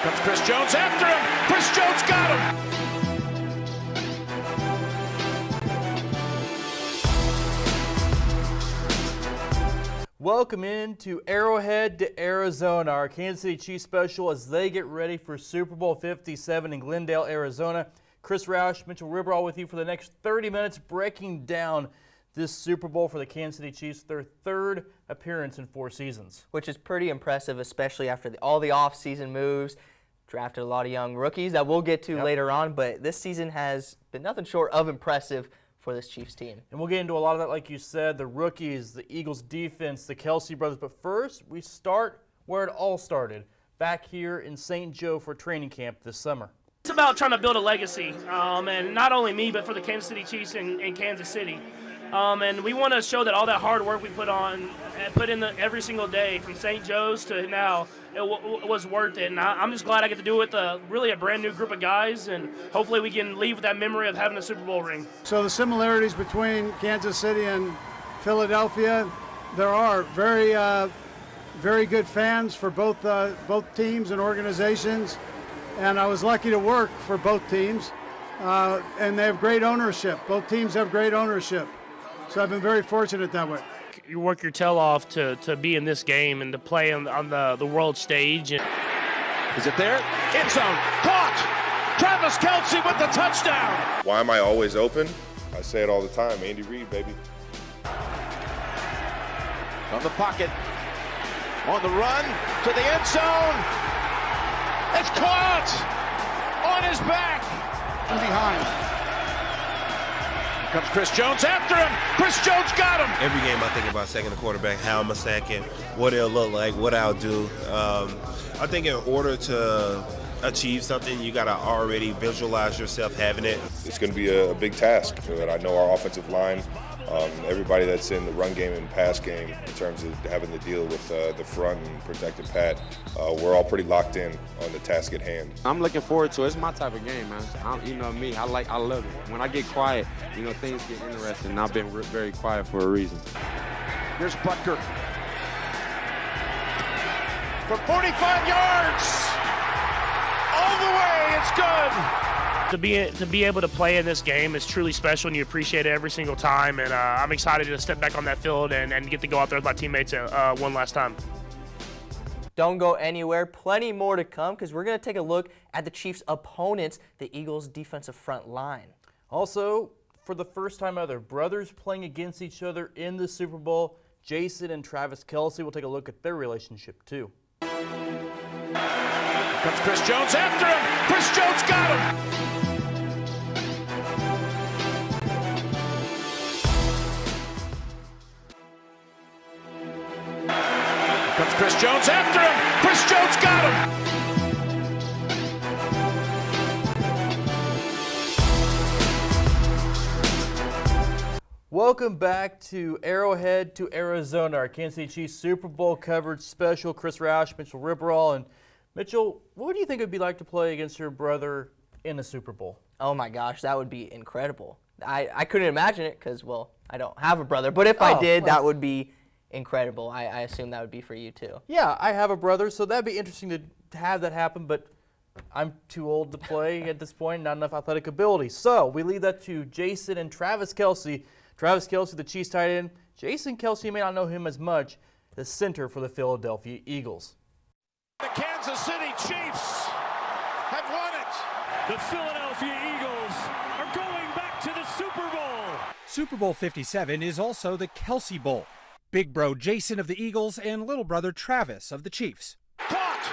Comes Chris Jones after him. Chris Jones got him. Welcome into Arrowhead to Arizona, our Kansas City Chiefs special as they get ready for Super Bowl 57 in Glendale, Arizona. Chris Roush, Mitchell Riberal with you for the next 30 minutes breaking down this Super Bowl for the Kansas City Chiefs, their third appearance in 4 seasons. Which is pretty impressive, especially after all the off-season moves. Drafted a lot of young rookies that we'll get to later on, but this season has been nothing short of impressive for this Chiefs team. And we'll get into a lot of that, like you said, the rookies, the Eagles defense, the Kelce brothers. But first, we start where it all started, back here in St. Joe for training camp this summer. It's about trying to build a legacy, and not only me, but for the Kansas City Chiefs in Kansas City. And we want to show that all that hard work we put in every single day from St. Joe's to now, it was worth it. And I'm just glad I get to do it with really a brand new group of guys, and hopefully we can leave with that memory of having a Super Bowl ring. So the similarities between Kansas City and Philadelphia, there are very good fans for both teams and organizations. And I was lucky to work for both teams, and they have great ownership. Both teams have great ownership. So I've been very fortunate that way. You work your tail off to be in this game and to play on the world stage. Is it there? End zone. Caught. Travis Kelce with the touchdown. Why am I always open? I say it all the time. Andy Reid, baby. From the pocket. On the run to the end zone. It's caught. On his back. From behind. Comes Chris Jones after him. Chris Jones got him. Every game I think about sacking the quarterback, how I'm a sacking, what it'll look like, what I'll do. I think in order to achieve something, you got to already visualize yourself having it. It's going to be a big task. I know our offensive line, everybody that's in the run game and pass game in terms of having to deal with the front and protecting Pat, we're all pretty locked in on the task at hand. I'm looking forward to it. It's my type of game, man. You know me, I love it. When I get quiet, things get interesting, and I've been very quiet for a reason. Here's Butker. From 45 yards. All the way, it's good. To be able to play in this game is truly special, and you appreciate it every single time. And I'm excited to step back on that field and get to go out there with my teammates one last time. Don't go anywhere. Plenty more to come because we're going to take a look at the Chiefs' opponents, the Eagles' defensive front line. Also, for the first time ever, brothers playing against each other in the Super Bowl. Jason and Travis Kelce. We'll take a look at their relationship, too. Comes Chris Jones after him. Chris Jones got him. Comes Chris Jones after him. Chris Jones got him. Welcome back to Arrowhead to Arizona, our Kansas City Chiefs Super Bowl coverage special. Chris Roush, Mitchell Riberal. And Mitchell, what do you think it would be like to play against your brother in a Super Bowl? Oh my gosh, that would be incredible. I couldn't imagine it because, well, I don't have a brother. But if I did, that would be incredible. I assume that would be for you too. Yeah, I have a brother, so that'd be interesting to have that happen, but I'm too old to play at this point, not enough athletic ability. So we leave that to Jason and Travis Kelce. Travis Kelce, the Chiefs tight end. Jason Kelce, you may not know him as much, the center for the Philadelphia Eagles. The Kansas City Chiefs have won it. The Philadelphia Eagles are going back to the Super Bowl. Super Bowl 57 is also the Kelce Bowl. Big bro Jason of the Eagles and little brother Travis of the Chiefs. Caught!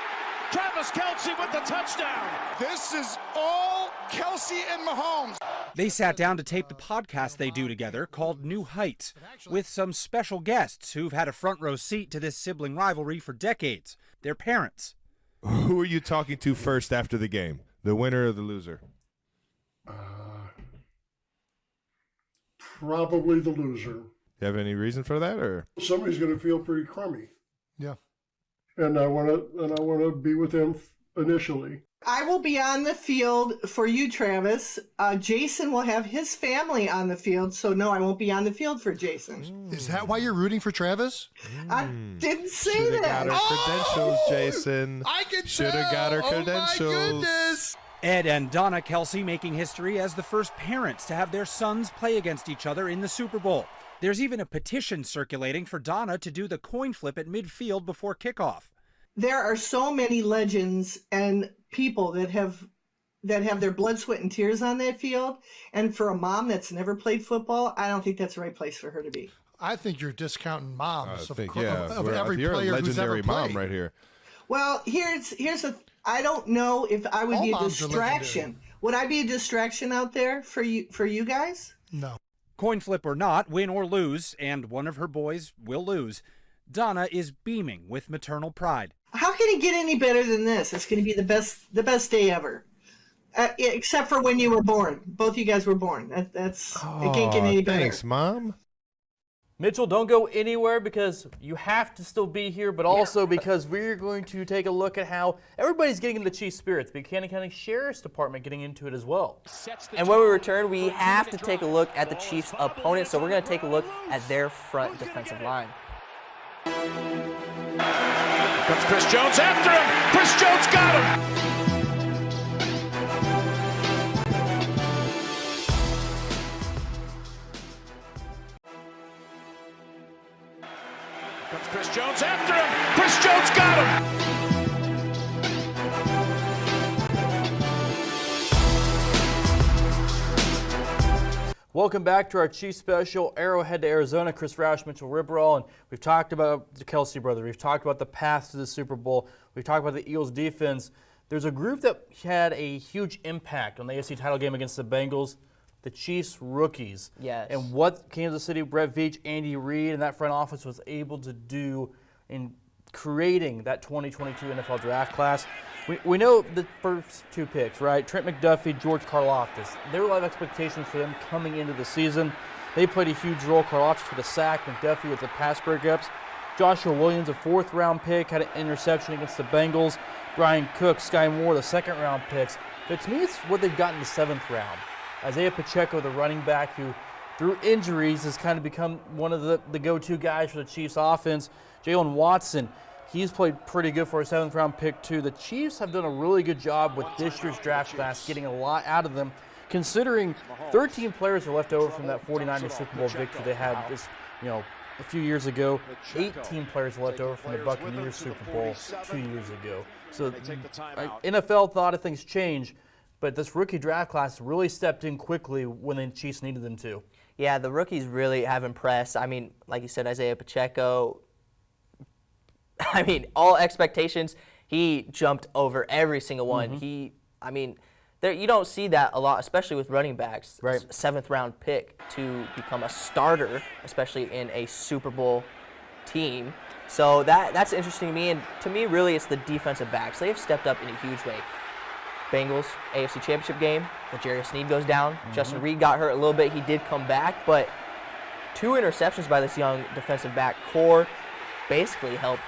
Travis Kelce with the touchdown. This is all Kelce and Mahomes. They sat down to tape the podcast they do together called New Heights with some special guests who've had a front row seat to this sibling rivalry for decades, their parents. Who are you talking to first after the game? The winner or the loser? Probably the loser. You have any reason for that, or somebody's going to feel pretty crummy? Yeah. And I want to be with them initially. I will be on the field for you, Travis. Jason will have his family on the field, so no, I won't be on the field for Jason. Is that why you're rooting for Travis? I didn't say Should've that. got her credentials, Jason. I can Should have got her credentials. Oh my goodness. Ed and Donna Kelce making history as the first parents to have their sons play against each other in the Super Bowl. There's even a petition circulating for Donna to do the coin flip at midfield before kickoff. There are so many legends and people that have their blood, sweat, and tears on that field. And for a mom that's never played football, I don't think that's the right place for her to be. I think you're discounting moms of you're every a player who's ever legendary played. mom right here. Well, here's the. I don't know if I would All be a moms are distraction. legendary. Would I be a distraction out there for you guys? No. Coin flip or not, win or lose, and one of her boys will lose, Donna is beaming with maternal pride. How can it get any better than this? It's going to be the best day ever, except for when you were born. Both you guys were born. It can't get any better. Thanks, Mom. Mitchell, don't go anywhere because you have to still be here, but also because we're going to take a look at how everybody's getting into the Chiefs spirits. The Buchanan County Sheriff's Department getting into it as well. And when we return, we have to take a look at the Chiefs' opponent, so we're going to take a look at their front defensive line. Comes Chris Jones after him. Chris Jones got him. Comes Chris Jones after him. Chris Jones got him. Welcome back to our Chiefs special, Arrowhead to Arizona. Chris Roush, Mitchell Riberal, and we've talked about the Kelce brothers. We've talked about the path to the Super Bowl. We've talked about the Eagles' defense. There's a group that had a huge impact on the AFC title game against the Bengals, the Chiefs rookies. Yes. And what Kansas City, Brett Veach, Andy Reid, and that front office was able to do in creating that 2022 NFL draft class. We know the first two picks, right? Trent McDuffie, George Karlaftis. There were a lot of expectations for them coming into the season. They played a huge role. Karlaftis with a sack, McDuffie with the pass breakups. Joshua Williams, a fourth-round pick, had an interception against the Bengals. Brian Cook, Sky Moore, the second-round picks. But to me, it's what they've got in the seventh round. Isaiah Pacheco, the running back who, through injuries, has kind of become one of the go-to guys for the Chiefs offense. Jalen Watson, he's played pretty good for a seventh-round pick, too. The Chiefs have done a really good job with this year's draft class, getting a lot out of them, considering 13 players are left over from that 49ers Super Bowl victory they had this, a few years ago. 18 players left over from the Buccaneers Super Bowl 2 years ago. So NFL thought if things change, but this rookie draft class really stepped in quickly when the Chiefs needed them to. Yeah, the rookies really have impressed. I mean, like you said, Isaiah Pacheco, all expectations, he jumped over every single one. You don't see that a lot, especially with running backs. Right. Seventh-round pick to become a starter, especially in a Super Bowl team. So that's interesting to me, and to me, really, it's the defensive backs. They have stepped up in a huge way. Bengals, AFC Championship game, L'Jarius Sneed goes down. Justin Reed got hurt a little bit. He did come back, but 2 interceptions by this young defensive back core basically helped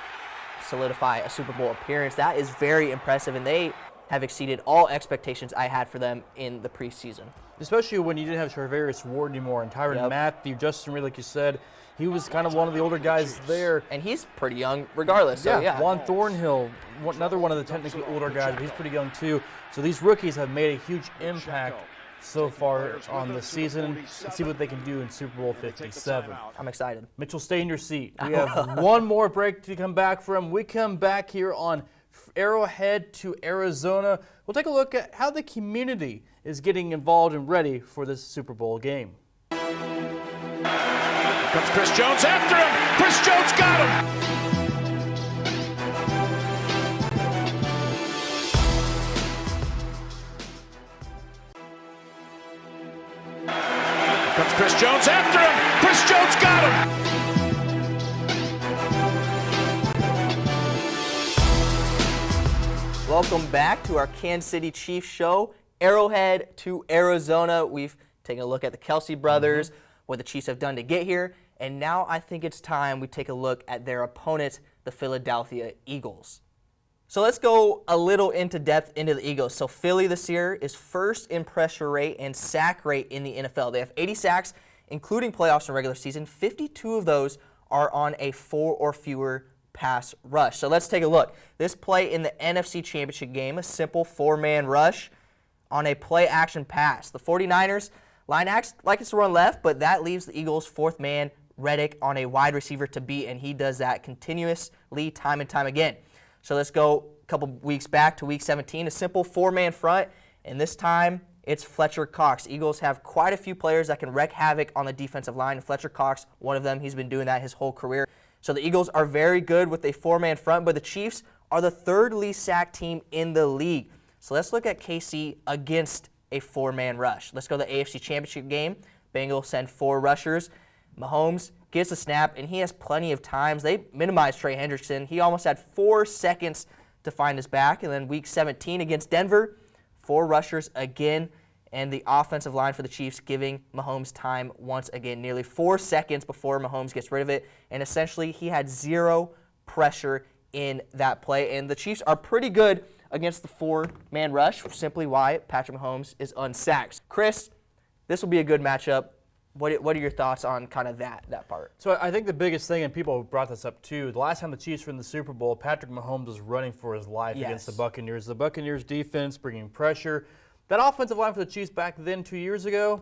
solidify a Super Bowl appearance. That is very impressive, and they have exceeded all expectations I had for them in the preseason. Especially when you didn't have Charvarius Ward anymore, and Tyrann Mathieu, Justin Reed, like you said, he was kind of one of the older guys there. And he's pretty young regardless. So yeah. Juan Thornhill, another one of the technically older guys, but he's pretty young too. So these rookies have made a huge impact so far on the season. Let's see what they can do in Super Bowl 57. I'm excited. Mitchell, stay in your seat. We have one more break to come back from. We come back here on Arrowhead to Arizona. We'll take a look at how the community is getting involved and ready for this Super Bowl game. Comes Chris Jones after him. Chris Jones got him. Comes Chris Jones after him. Chris Jones got him. Welcome back to our Kansas City Chiefs show, Arrowhead to Arizona. We've taken a look at the Kelce brothers, what the Chiefs have done to get here, and now I think it's time we take a look at their opponent, the Philadelphia Eagles. So let's go a little into depth into the Eagles. So Philly this year is first in pressure rate and sack rate in the NFL. They have 80 sacks, including playoffs and regular season. 52 of those are on a 4 or fewer pass rush. So let's take a look. This play in the NFC Championship game, a simple 4-man rush on a play-action pass. The 49ers line acts like it's to run left, but that leaves the Eagles' 4th man, Reddick, on a wide receiver to beat, and he does that continuously time and time again. So let's go a couple weeks back to week 17, a simple 4-man front, and this time it's Fletcher Cox. Eagles have quite a few players that can wreak havoc on the defensive line. Fletcher Cox, one of them, he's been doing that his whole career. So the Eagles are very good with a 4-man front, but the Chiefs are the 3rd least sacked team in the league. So let's look at KC against a 4-man rush. Let's go to the AFC Championship game. Bengals send 4 rushers. Mahomes gets a snap, and he has plenty of times. They minimized Trey Hendrickson. He almost had 4 seconds to find his back. And then week 17 against Denver, 4 rushers again, and the offensive line for the Chiefs giving Mahomes time once again, nearly 4 seconds before Mahomes gets rid of it. And essentially, he had 0 pressure in that play. And the Chiefs are pretty good against the 4-man rush, simply why Patrick Mahomes is unsacked. Chris, this will be a good matchup. What are your thoughts on kind of that part? So I think the biggest thing, and people brought this up too, the last time the Chiefs were in the Super Bowl, Patrick Mahomes was running for his life against the Buccaneers. The Buccaneers defense bringing pressure. That offensive line for the Chiefs back then 2 years ago,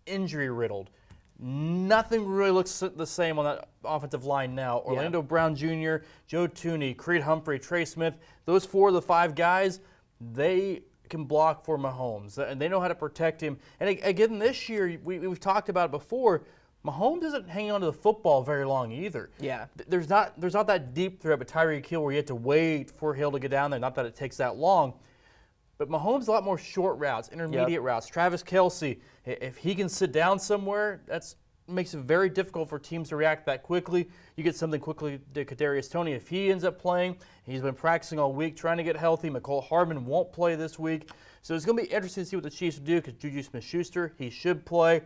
injury riddled. Nothing really looks the same on that offensive line now. Orlando Brown Jr., Joe Thuney, Creed Humphrey, Trey Smith, those 4 of the 5 guys, they can block for Mahomes, and they know how to protect him. And again, this year, we've talked about it before, Mahomes isn't hanging on to the football very long either. Yeah. There's not that deep threat with Tyreek Hill where you have to wait for Hill to get down there, not that it takes that long. But Mahomes a lot more short routes, intermediate routes. Travis Kelce, if he can sit down somewhere, that makes it very difficult for teams to react that quickly. You get something quickly to Kadarius Toney. If he ends up playing, he's been practicing all week trying to get healthy. McCole Hardman won't play this week. So it's going to be interesting to see what the Chiefs do because Juju Smith-Schuster, he should play.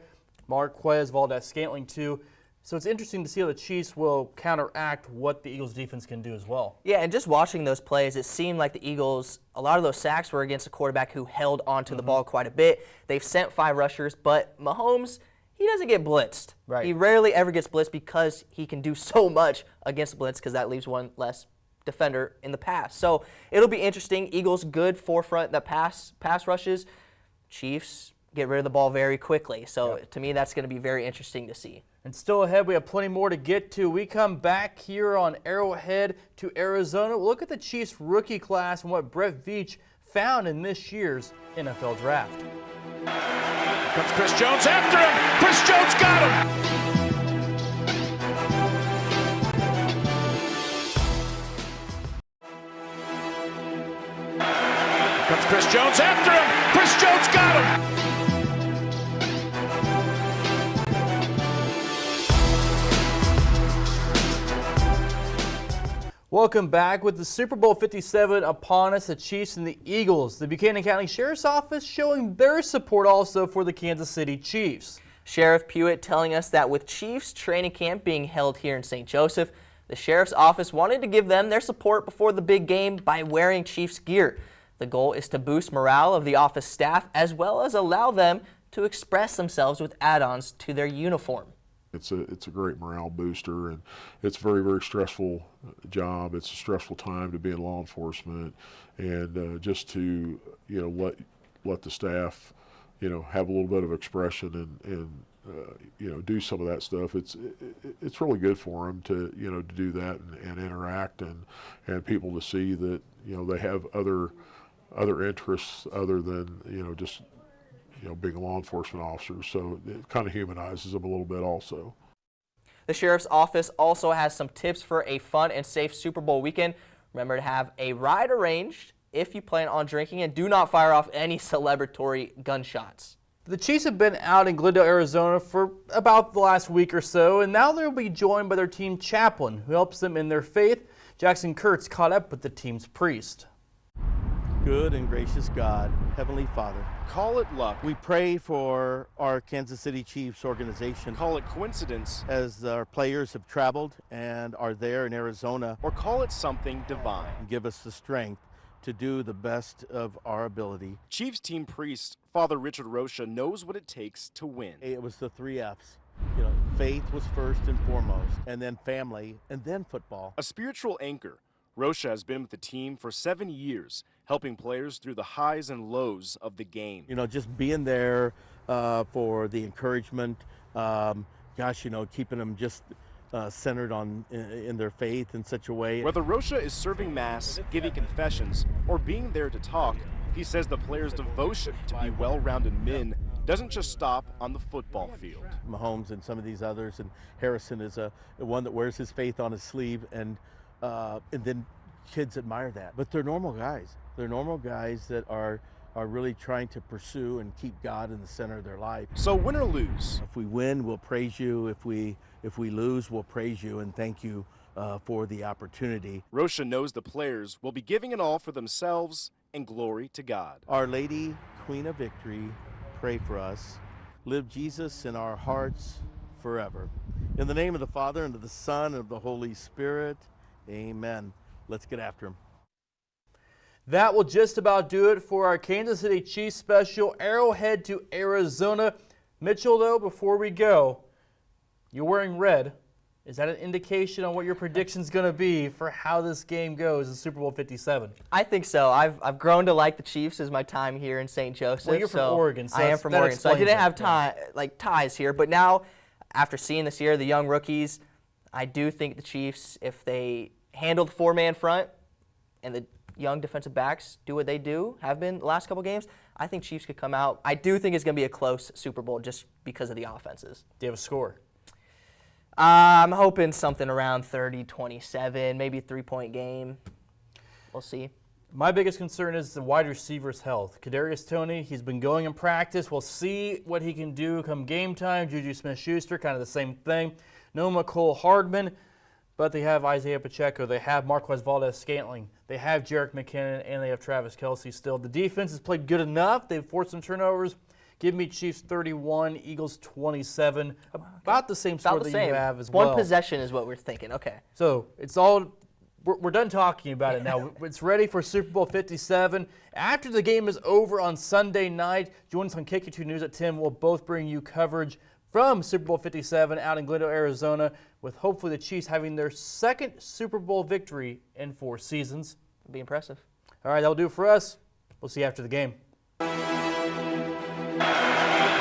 Marquez, Valdez-Scantling too. So it's interesting to see how the Chiefs will counteract what the Eagles defense can do as well. Yeah, and just watching those plays, it seemed like the Eagles, a lot of those sacks were against a quarterback who held onto the ball quite a bit. They've sent 5 rushers, but Mahomes, he doesn't get blitzed. Right. He rarely ever gets blitzed because he can do so much against the blitz because that leaves one less defender in the pass. So it'll be interesting. Eagles good forefront that pass rushes. Chiefs get rid of the ball very quickly. So to me, that's going to be very interesting to see. And still ahead, we have plenty more to get to. We come back here on Arrowhead to Arizona. We'll look at the Chiefs rookie class and what Brett Veach found in this year's NFL Draft. Comes Chris Jones after him. Chris Jones got him. Comes Chris Jones after him. Chris Jones got him. Welcome back. With the Super Bowl 57 upon us, the Chiefs and the Eagles. The Buchanan County Sheriff's Office showing their support also for the Kansas City Chiefs. Sheriff Pewitt telling us that with Chiefs training camp being held here in St. Joseph, the Sheriff's Office wanted to give them their support before the big game by wearing Chiefs gear. The goal is to boost morale of the office staff as well as allow them to express themselves with add-ons to their uniform. It's a great morale booster, and it's a very, very stressful job. It's a stressful time to be in law enforcement, and just to let the staff have a little bit of expression and do some of that stuff. It's really good for them to to do that and interact and people to see that they have other interests other than just being a law enforcement officer, so it kind of humanizes them a little bit also. The Sheriff's Office also has some tips for a fun and safe Super Bowl weekend. Remember to have a ride arranged if you plan on drinking, and do not fire off any celebratory gunshots. The Chiefs have been out in Glendale, Arizona for about the last week or so, and now they'll be joined by their team chaplain who helps them in their faith. Jackson Kurtz caught up with the team's priest. Good and gracious God, Heavenly Father, call it luck. we pray for our Kansas City Chiefs organization. Call it coincidence. As our players have traveled and are there in Arizona. Or call it something divine. Give us the strength to do the best of our ability. Chiefs team priest, Father Richard Roush, knows what it takes to win. It was the 3 F's. You know, faith was first and foremost, and then family, and then football. A spiritual anchor, Roush has been with the team for 7 years, helping players through the highs and lows of the game. You know, just being there for the encouragement, keeping them just centered on in their faith in such a way. Whether Roush is serving mass, giving confessions, or being there to talk, he says the players' devotion to be well-rounded men doesn't just stop on the football field. Mahomes and some of these others, and Harrison is one that wears his faith on his sleeve, and then kids admire that. But they're normal guys. They're normal guys that are really trying to pursue and keep God in the center of their life. So win or lose? If we win, we'll praise you. If we lose, we'll praise you and thank you for the opportunity. Roush knows the players will be giving it all for themselves and glory to God. Our Lady, Queen of Victory, pray for us. Live Jesus in our hearts forever. In the name of the Father, and of the Son, and of the Holy Spirit, amen. Let's get after him. That will just about do it for our Kansas City Chiefs special, Arrowhead to Arizona. Mitchell, though, before we go, you're wearing red. Is that an indication on what your prediction's going to be for how this game goes in Super Bowl 57? I think so. I've grown to like the Chiefs as my time here in St. Joseph. Well, you're from Oregon, so I am from Oregon, so I didn't have ties here. But now, after seeing this year, the young rookies, I do think the Chiefs, if they handle the 4-man front and the young defensive backs do what they have been the last couple games, I think Chiefs could come out. I do think it's going to be a close Super Bowl just because of the offenses. Do you have a score? I'm hoping something around 30-27, maybe a 3-point game. We'll see. My biggest concern is the wide receiver's health. Kadarius Toney, he's been going in practice. We'll see what he can do come game time. Juju Smith-Schuster, kind of the same thing. No Mecole Hardman, but they have Isaiah Pacheco. They have Marquez Valdes-Scantling. They have Jerick McKinnon, and they have Travis Kelce still. The defense has played good enough. They've forced some turnovers. Give me Chiefs 31, Eagles 27. About the same score that you have as well. One possession is what we're thinking. Okay. So it's all, we're done talking about it now. It's ready for Super Bowl 57. After the game is over on Sunday night, join us on KQ2's at 10. We'll both bring you coverage from Super Bowl 57 out in Glendale, Arizona, with hopefully the Chiefs having their second Super Bowl victory in 4 seasons. It'll be impressive. All right, that'll do it for us. We'll see you after the game.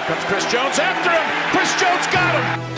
Comes Chris Jones after him. Chris Jones got him.